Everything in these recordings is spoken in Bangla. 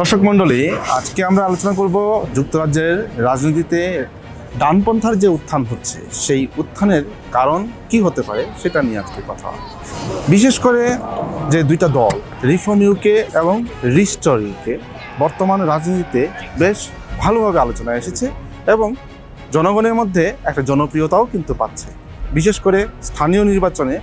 দর্শক মণ্ডলী, আজকে আমরা আলোচনা করব যুক্তরাজ্যের রাজনীতিতে ডানপন্থার যে উত্থান হচ্ছে সেই উত্থানের কারণ কি হতে পারে সেটা নিয়ে আজকে কথা। বিশেষ করে যে দুইটা দল রিফর্ম ইউকে এবং রিস্টোর ইউকে বর্তমান রাজনীতিতে বেশ ভালোভাবে আলোচনায় এসেছে এবং জনগণের মধ্যে একটা জনপ্রিয়তাও কিন্তু পাচ্ছে। বিশেষ করে স্থানীয় নির্বাচনে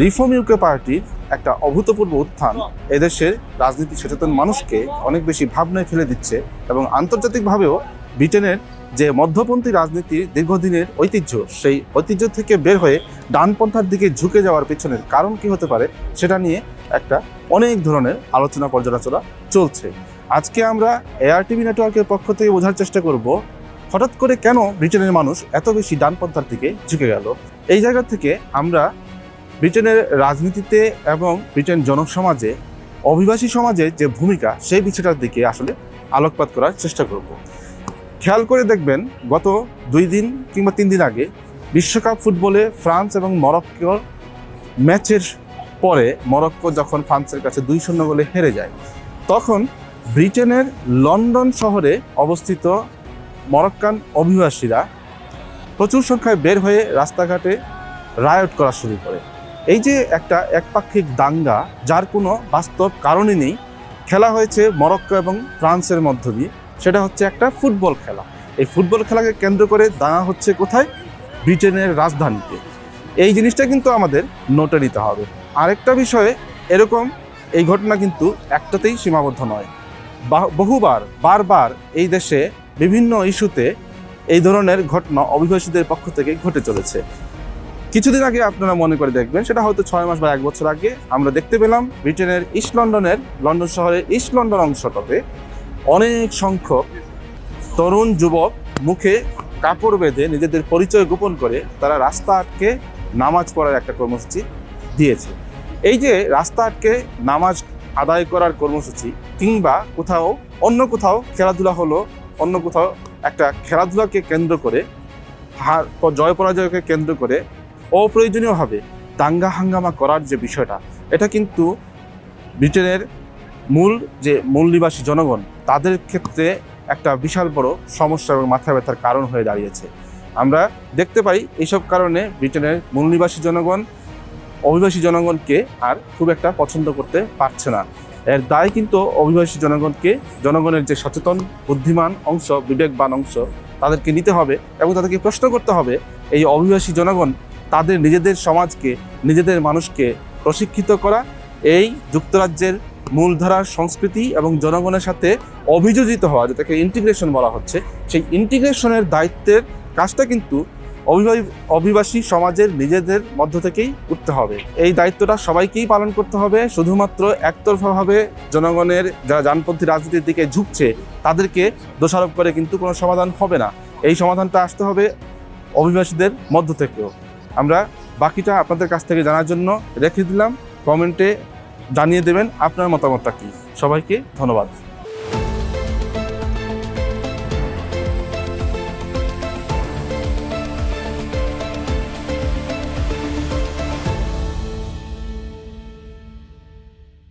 রিফর্ম ইউকে পার্টির একটা অভূতপূর্ব উত্থান এদেশের রাজনীতি সচেতন মানুষকে অনেক বেশি ভাবনায় ফেলে দিচ্ছে এবং আন্তর্জাতিকভাবেও ব্রিটেনের যে মধ্যপন্থী রাজনীতির দীর্ঘদিনের ঐতিহ্য, সেই ঐতিহ্য থেকে বের হয়ে ডানপন্থার দিকে ঝুঁকে যাওয়ার পেছনের কারণ কি হতে পারে সেটা নিয়ে একটা অনেক ধরনের আলোচনা পর্যালোচনা চলছে। আজকে আমরা এআরটিভি নেটওয়ার্কের পক্ষ থেকে বোঝার চেষ্টা করব হঠাৎ করে কেন ব্রিটেনের মানুষ এত বেশি ডানপন্থার দিকে ঝুঁকে গেল। এই জায়গা থেকে আমরা ব্রিটেনের রাজনীতিতে এবং ব্রিটেন জনসমাজে অভিবাসী সমাজের যে ভূমিকা সেই বিষয়টার দিকে আসলে আলোকপাত করার চেষ্টা করব। খেয়াল করে দেখবেন, গত 2 দিন কিংবা 3 দিন আগে বিশ্বকাপ ফুটবলে ফ্রান্স এবং মরক্কোর ম্যাচের পরে মরক্কো যখন ফ্রান্সের কাছে 2-0 গোলে হেরে যায়, তখন ব্রিটেনের লন্ডন শহরে অবস্থিত মরক্কান অভিবাসীরা প্রচুর সংখ্যায় বের হয়ে রাস্তাঘাটে রায়ট করা শুরু করে। এই যে একটা একপাক্ষিক দাঙ্গা, যার কোনো বাস্তব কারণই নেই, খেলা হয়েছে মরক্কো এবং ফ্রান্সের মধ্য দিয়ে, সেটা হচ্ছে একটা ফুটবল খেলা। এই ফুটবল খেলাকে কেন্দ্র করে দাঙ্গা হচ্ছে কোথায়? ব্রিটেনের রাজধানীতে। এই জিনিসটা কিন্তু আমাদের নোটে নিতে হবে। আরেকটা বিষয়ে, এরকম এই ঘটনা কিন্তু একটাতেই সীমাবদ্ধ নয়, বারবার এই দেশে বিভিন্ন ইস্যুতে এই ধরনের ঘটনা অভিবাসীদের পক্ষ থেকে ঘটে চলেছে। কিছুদিন আগে আপনারা মনে করে দেখবেন, সেটা হয়তো 6 মাস বা 1 বছর আগে আমরা দেখতে পেলাম ব্রিটেনের লন্ডন শহরের ইস্ট লন্ডন অংশটাতে অনেক সংখ্যক তরুণ যুবক মুখে কাপড় বেঁধে নিজেদের পরিচয় গোপন করে তারা রাস্তা আটকে নামাজ পড়ার একটা কর্মসূচি দিয়েছে। এই যে রাস্তা আটকে নামাজ আদায় করার কর্মসূচি, কিংবা অন্য কোথাও খেলাধুলা হলো, অন্য কোথাও একটা খেলাধুলাকে কেন্দ্র করে জয় পরাজয়কে কেন্দ্র করে অপ্রয়োজনীয়ভাবে দাঙ্গা হাঙ্গামা করার যে বিষয়টা, এটা কিন্তু ব্রিটেনের মূল নিবাসী জনগণ তাদের ক্ষেত্রে একটা বিশাল বড় সমস্যা এবং মাথা ব্যথার কারণ হয়ে দাঁড়িয়েছে। আমরা দেখতে পাই এইসব কারণে ব্রিটেনের মূল নিবাসী জনগণ অভিবাসী জনগণকে আর খুব একটা পছন্দ করতে পারছে না। এর দায় কিন্তু অভিবাসী জনগণের যে সচেতন বুদ্ধিমান অংশ, বিবেকবান অংশ, তাদেরকে নিতে হবে এবং তাদেরকে প্রশ্ন করতে হবে, এই অভিবাসী জনগণ তাদের নিজেদের সমাজকে, নিজেদের মানুষকে প্রশিক্ষিত করা, এই যুক্তরাজ্যের মূলধারার সংস্কৃতি এবং জনগণের সাথে অভিযোজিত হওয়া, যেটাকে ইন্টিগ্রেশন বলা হচ্ছে, সেই ইন্টিগ্রেশনের দায়িত্বের কাজটা কিন্তু অভিবাসী সমাজের নিজেদের মধ্য থেকেই উঠতে হবে। এই দায়িত্বটা সবাইকেই পালন করতে হবে। শুধুমাত্র একতরফাভাবে জনগণের যারা ডানপন্থী রাজনীতির দিকে ঝুঁকছে তাদেরকে দোষারোপ করে কিন্তু কোনো সমাধান হবে না। এই সমাধানটা আসতে হবে অভিবাসীদের মধ্য থেকেও। আমরা বাকিটা আপনাদের কাছ থেকে জানার জন্য রেখে দিলাম। কমেন্টে জানিয়ে দেবেন আপনার মতামতটা কি। সবাইকে ধন্যবাদ।